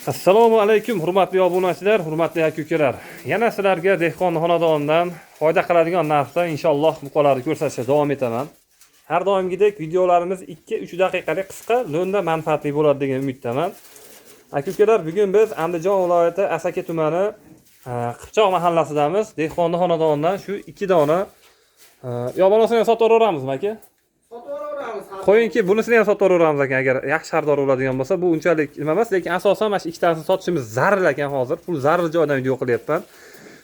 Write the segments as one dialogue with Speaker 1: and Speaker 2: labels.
Speaker 1: Assalomu alaykum hurmatli obunachilar, hurmatli aka-ukalar. Yana sizlarga dehqon xonadonidan foyda qiladigan narxda inshaalloh buqalarni ko'rsatishga davom etaman. Har doimgidek videolarimiz 2-3 daqiqalik qisqa, lo'nda manfaatli bo'ladi degan umiddaman. Aka-ukalar, bugun biz Andijon viloyati Asaka tumani Qipchoq mahallasidamiz. Dehqon xonadonidan shu 2 dona yobonosini ham sotib yuboramizmi aka? Qo'yingki, bunisini ham sotib yuboramiz aka, agar yaxshi xaridor bo'ladigan bo'lsa. Bu unchalik nima emas, lekin asosan mana shu ikkitasini sotishimiz zarur ekan hozir. Pul zarur joydan video qilyapman.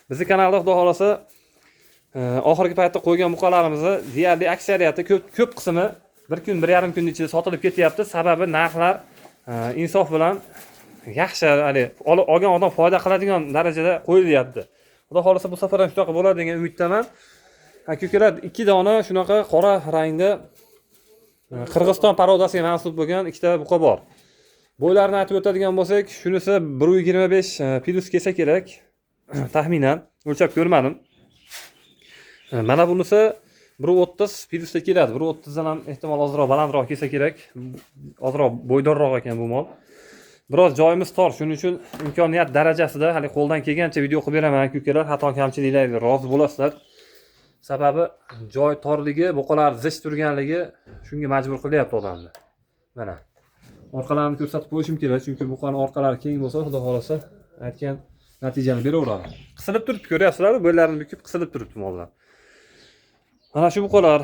Speaker 1: Bizning kanalda xudo xolasa oxirgi paytda qo'ygan buqalarimizni deyarli aksariyati ko'p qismi 1 kun, 1,5 kun ichida sotilib ketyapti. Sababi narxlar insof bilan yaxshi, hali olgan odam foyda qiladigan darajada qo'yilyapti. Xudo xolasa bu safar ham shunaqa bo'ladi degan umiddaman. Aka-ukalar, 2 dona shunaqa qora rangda Qirg'iziston parodasiga mansub bo'lgan 2 ta buqa bor. Bo'ylarini aytib o'tadigan bo'lsak, shunisi 1.25 plus kelsa kerak. Taxminan o'lchab ko'rmadim. Mana bunisi 1.30 plusda keladi. 1.30 dan ham ehtimol ozroq balandroq kelsa kerak. Ozroq bo'ydorroq ekan bu mol. Biroz joyimiz tor, shuning uchun imkoniyat darajasida hali qo'ldan kelgancha video qilib beraman aka-ukalar. Xato kamchiliklarga rozi bo'lasizlar. Sababi joy torligi, buqalar zich turganligi shunga majbur qilyapti odamni. Mana orqalarini ko'rsatib qo'yishim kerak, chunki buqaning orqalari keng bo'lsa, xudo xolasa aytgan natijani beraveradi. Qisilib turibdi, ko'ryapsizlar-ku, bo'ylarini bukib qisilib turibdi mollar. Mana shu buqalar.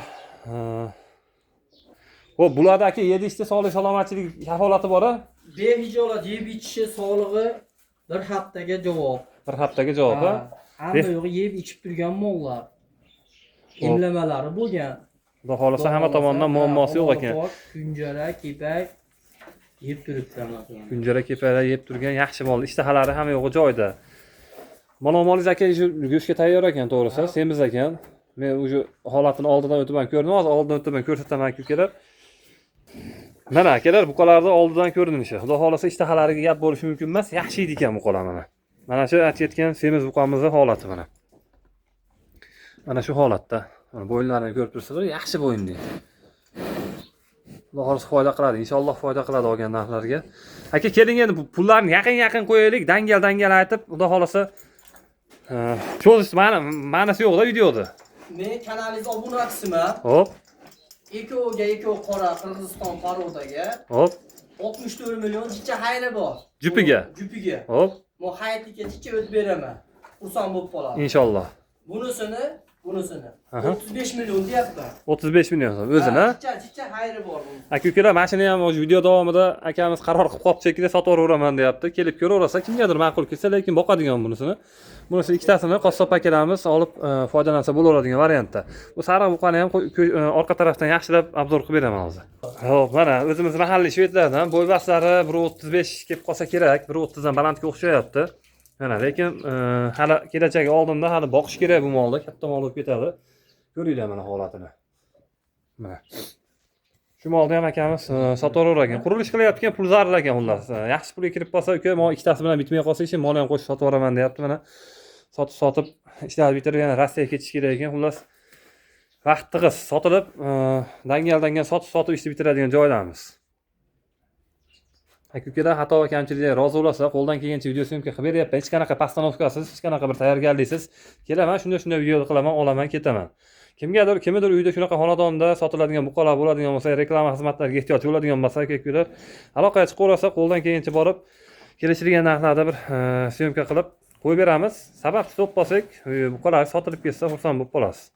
Speaker 1: Xo'p, bularda aka yedishda sog'lik salomatchilik kafolati bor-a?
Speaker 2: Behijolat yeb ichishi sog'lig'i 1 haftaga javob.
Speaker 1: 1 haftaga javob, ha?
Speaker 2: Hamma yo'g'i yeb ichib turgan mollar. Emlamalari bo'lgan.
Speaker 1: Xudo xolasa hamma tomondan muammosi yo'q ekan.
Speaker 2: Kunjara, kepak yeb turibdi hammasini.
Speaker 1: Kunjara, kepaklar yeb turgan yaxshi mol, ishtahalari hamma yo'g'i joyida. Molingiz aka go'shtga tayyor ekan, to'g'risi, semiz ekan. Men o'sha holatini oldidan o'tib ko'rdim, hozir oldidan o'tib ko'rsataman aka-ukalar. Mana akalar, buqalarni oldidan ko'rinishi. Xudo xolasa ishtahalariga gap bo'lishi mumkin emas, yaxshi edi ekan buqalar mana. Mana shu aytayotgan semiz buqamizning holati mana. Mana shu holatda. Mana bo'yinlarini ko'rib turibsizlar, yaxshi bo'yinli. Xudo xolasa foyda qiladi, inshaalloh foyda qiladi olgan narxlarga. Aka, keling endi pullarni yaqin qo'yaylik, dangal aytib, xudo xolasa cho'zish ma'nosi yo'q-da videoda.
Speaker 2: Men kanalingiz obunachisiman.
Speaker 1: Hop.
Speaker 2: Ikkoviga qora Qirg'iziston parodaga.
Speaker 1: Hop.
Speaker 2: 64 million jicha xayri bor.
Speaker 1: Jupiga. Hop.
Speaker 2: Men hayitlikka jicha o'tib beraman. Xursand bo'lib qoladi.
Speaker 1: Inshaalloh.
Speaker 2: Bunisini 35 million deyapman.
Speaker 1: 35 million o'zini.
Speaker 2: Jicha xayri bor bu.
Speaker 1: Aka-ukalar, mashina ham o'sha video davomida akamiz qaror qilib qolib chekida sotib yuboraman deyapti. Kelib ko'raversa, kimgadir ma'qul kelsa, lekin boqadigan bunisini. Bunisi ikkitasini qassob akalarimiz olib foydalansa bo'laveradigan variantda. Bu sariq buqani ham orqa tarafdan yaxshilab obzor qilib beraman hozir. Xo'p, mana o'zimiz mahalliy shvedlardan bo'ybaslari 1.35 kelib qolsa kerak, 1.30 dan balandga o'xshayapti. Mana, lekin hali kelajagi oldinda hali boqish kerak bu molni, katta mol bo'lib ketadi. Ko'ringlar mana holatini. Mana. Shu molni ham akamiz sotib yuborar ekan. Qurilish qilyapti, pul zarur ekan xullas. Yaxshi pulga kirib qolsa, uka, men ikkitasi bilan bitmay qolsa, ishim molni ham qo'shib sotib yuboraman deyapti. Mana sotib ishlarni bitirib yana Rossiyaga ketish kerak ekan. Xullas vaqt tig'iz, sotilib dangal sotib ishni bitiradigan joylarimiz. Aka-ukalar, xato va kamchiliklarga rozi bo'lsa, qo'ldan kelgancha video syomka qilib beryapman. Hech qanaqa postanovkasiz, hech qanaqa bir tayyorgarliksiz kelaman, shunday video qilaman, olaman, ketaman. Kimdir uyda shunaqa xonadonda sotiladigan buqalar bo'ladigan bo'lsa, reklama xizmatlariga ehtiyoj bo'ladigan bo'lsa, aka-ukalar, aloqaga chiqaversa, qo'ldan kelgancha borib, kelishilgan narxlarda bir syomka qilib qo'yib beramiz. Sababsiz bo'lib qolsak, buqalar sotilib ketsa, xursand bo'lib qolasiz.